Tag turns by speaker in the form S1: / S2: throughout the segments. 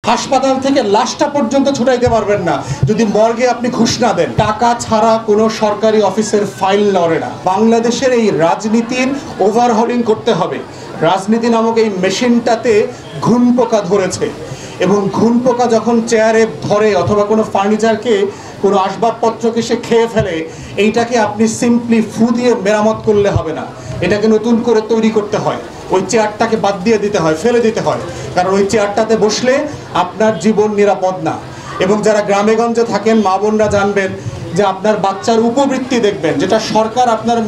S1: হাসপাতাল থেকে লাশটা পর্যন্ত ছুটাইতে পারবেন না যদি মর্গে আপনি ঘুষ না দেন। টাকা ছাড়া কোনো সরকারি অফিসের ফাইল লড়ে না। বাংলাদেশের এই রাজনীতির ওভারহলিং করতে হবে। রাজনীতি নামক এই মেশিনটাতে ঘুণ পোকা ধরেছে, এবং ঘুণ পোকা যখন চেয়ারে ধরে অথবা কোনো ফার্নিচারকে, কোনো আসবাবপত্রকে সে খেয়ে ফেলে, এইটাকে আপনি সিম্পলি ফু দিয়ে মেরামত করলে হবে না, এটাকে নতুন করে তৈরি করতে হয়। ওই চেয়ারটাকে বাদ দিয়ে দিতে হয়, ফেলে দিতে হয়, কারণ ওই চেয়ারটাতে বসলে আপনার জীবন নিরাপদ না। এবং যারা গ্রামে গঞ্জে থাকেন মা বোনরা জানবেন যে আপনার বাচ্চার উপবৃত্তি দেখবেন, যেটা সরকার আপনার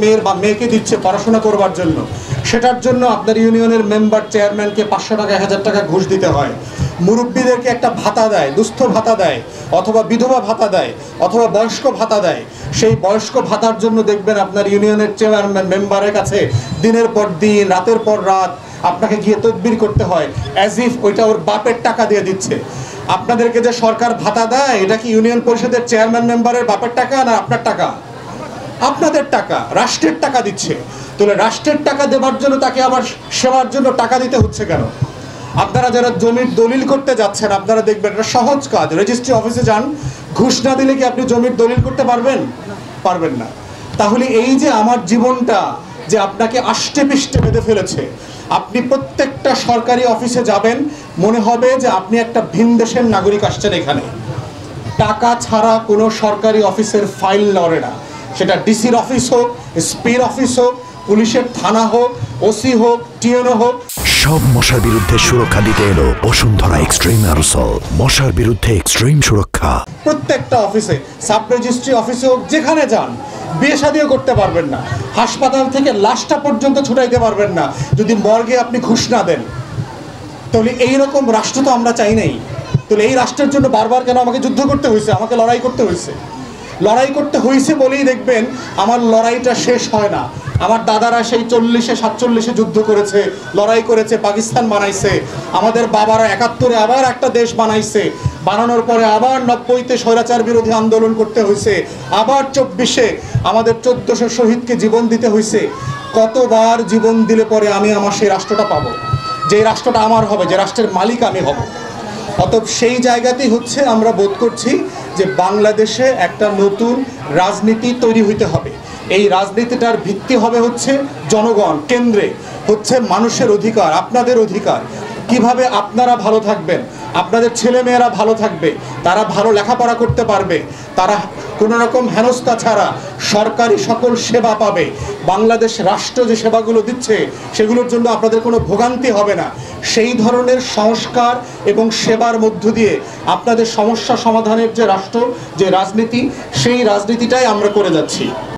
S1: মেয়েকে দিচ্ছে পড়াশোনা করবার জন্য, সেটার জন্য আপনার ইউনিয়নের মেম্বার চেয়ারম্যানকে 500 টাকা 1000 টাকা ঘুষ দিতে হয়। মুরব্বীদেরকে একটা ভাতা দেয়, দুস্থ ভাতা দেয়, অথবা বিধবা ভাতা দেয়, অথবা বয়স্ক ভাতা দেয়। সেই বয়স্ক ভাতার জন্য দেখবেন আপনার ইউনিয়নের চেয়ারম্যান মেম্বারের কাছে দিনের পর দিন, রাতের পর রাত আপনাকে গিয়ে তদবির করতে হয়, অ্যাজ ইফ ওইটা ওর বাপের টাকা দিয়ে দিচ্ছে। আপনাদেরকে যে সরকার ভাতা দেয়, এটা কি ইউনিয়ন পরিষদের চেয়ারম্যান মেম্বারের বাপের টাকা না আপনার টাকা? আপনাদের টাকা, রাষ্ট্রের টাকা দিচ্ছে। তাহলে রাষ্ট্রের টাকা দেওয়ার জন্য তাকে আবার সেবার জন্য টাকা দিতে হচ্ছে কেন? আপনারা যারা জমির দলিল করতে যাচ্ছেন, আপনারা দেখবেন এটা সহজ কাজ। রেজিস্ট্রি অফিসে যান, ঘুষ না দিলে কি আপনি জমির দলিল করতে পারবেন? পারবেন না। তাহলে এই যে আমার জীবনটা যে আপনাকে আষ্টে পৃষ্ঠে বেঁধে ফেলেছে, আপনি প্রত্যেকটা সরকারি অফিসে যাবেন, মনে হবে যে আপনি একটা ভিন দেশের নাগরিক আসছেন এখানে। টাকা ছাড়া কোনো সরকারি অফিসের ফাইল লড়ে না, সেটা ডিসির অফিস হোক, এসপির অফিস হোক, পুলিশের থানা হোক, ওসি হোক, টিএনও হোক।
S2: সব মশার বিরুদ্ধে সুরক্ষা দিতে এলো বসুন্ধরা এক্সট্রিম অ্যারোসল। মশার বিরুদ্ধে এক্সট্রিম সুরক্ষা।
S1: প্রত্যেকটা অফিসে, সাব রেজিস্ট্রি অফিসে হোক, যেখানে যান, বিয়ে শাদিও করতে পারবেন না। হাসপাতাল থেকে লাশটা পর্যন্ত ছুটাইতে পারবেন না যদি মর্গে আপনি ঘুষ না দেন। তাহলে এইরকম রাষ্ট্র তো আমরা চাই নাই। তাহলে এই রাষ্ট্রের জন্য বারবার কেন আমাকে যুদ্ধ করতে হয়েছে, আমাকে লড়াই করতে হয়েছে? লড়াই করতে হয়েছে বলেই দেখবেন আমার লড়াইটা শেষ হয় না। আমার দাদারা সেই 40-এ 47-এ যুদ্ধ করেছে, লড়াই করেছে, পাকিস্তান বানাইছে। আমাদের বাবারা 71-এ আবার একটা দেশ বানাইছে, বানানোর পরে আবার 90-তে স্বৈরাচার বিরোধী আন্দোলন করতে হয়েছে, আবার 24-এ আমাদের 1400 শহীদকে জীবন দিতে হয়েছে। কতবার জীবন দিলে পরে আমি আমার সেই রাষ্ট্রটা পাবো, যে রাষ্ট্রটা আমার হবে, যে রাষ্ট্রের মালিক আমি হব? অতএব সেই জায়গাতেই হচ্ছে আমরা বোধ করছি যে বাংলাদেশে একটা নতুন রাজনীতি তৈরি হইতে হবে। এই রাজনীতিটার ভিত্তি হবে হচ্ছে জনগণ, কেন্দ্রে হচ্ছে মানুষের অধিকার, আপনাদের অধিকার। কিভাবে আপনারা ভালো থাকবেন, আপনাদের ছেলে মেয়েরা ভালো থাকবে, তারা ভালো লেখাপড়া করতে পারবে, তারা কোনো রকম হেনস্থা ছাড়া সরকারি সকল সেবা পাবে। বাংলাদেশ রাষ্ট্র যে সেবাগুলো দিচ্ছে সেগুলোর জন্য আপনাদের কোনো ভোগান্তি হবে না। সেই ধরনের সংস্কার এবং সেবার মধ্য দিয়ে আপনাদের সমস্যা সমাধানের যে রাষ্ট্র, যে রাজনীতি, সেই রাজনীতিটাই আমরা করে যাচ্ছি।